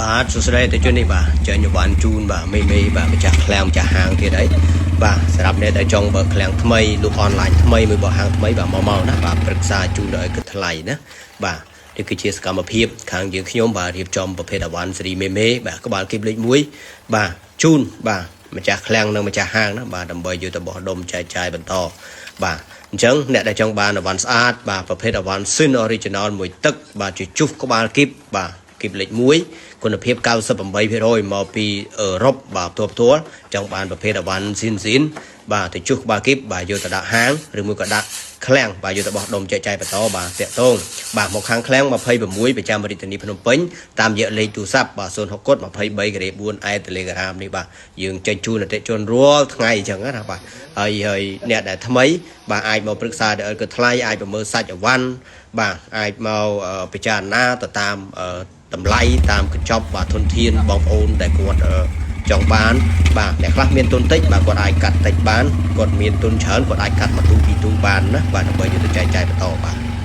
បាទសួស្តីទៅជននេះបាទចាញ់ញបានជូនបាទមេបាទម្ចាស់ឃ្លាំងម្ចាស់ហាងទៀតអីបាទសម្រាប់អ្នកដែលចង់បើកឃ្លាំងថ្មីលក់អនឡាញថ្មីមួយបើហាងថ្មីបាទមកណាបាទប្រឹក្សាជូនដល់ឲ្យគិតថ្លៃណាបាទនេះគឺជាសកម្មភាពខាងយើងខ្ញុំបាទរៀបចំប្រភេទអវ៉ាន់ស៊េរីមេបាទក្បាលគីបលេខ1បាទជូនបាទម្ចាស់ឃ្លាំងនិងម្ចាស់ហាងណាបាទដើម្បីយកទៅបោះដុំចែកចាយបន្តបាទអញ្ចឹងអ្នកដែលចង់បានអវ៉ាន់ស្អាតបាទប្រភេទអវ៉ាន់ Sin Original មួយទឹកបាទជាជុះក្បាលគីបបាទគីបលេខ1គុណភាព 98% មកពីអឺរ៉ុបបាទផ្ទាល់ចង់បានប្រភេទអវ៉ាន់ស៊ីនបាទទៅជុះក្បាលគីបបាទយកទៅដាក់ហាងឬមួយក៏ដាក់ឃ្លាំងបាទយកទៅបោះដុំចែកចាយបន្តបាទតាក់ទងបាទមកខាងឃ្លាំង26ប្រចាំរាជធានីភ្នំពេញតាមរយៈលេខទូរស័ព្ទបាទ060 23 4 Telegram នេះបាទយើងចេញជូនអតិថិជនរាល់ថ្ងៃអញ្ចឹងណាបាទហើយអ្នកដែលថ្មីបាទអាចមកប្រឹក្សាដល់គឺថ្លៃអាចប្រមើលសាច់អវ៉ាន់បាទអាចមកពិចារណាទៅតាមតម្លៃតាមកញ្ចប់បាទធនធានបងប្អូនដែលគាត់ចង់បានបាទអ្នកខ្លះមានទុនតិចបាទគាត់អាចកាត់តិចបានគាត់មានទុនច្រើនគាត់អាចកាត់មកទូពីទូបានណាបាទដើម្បីយកទៅចែកចាយបន្តបាទ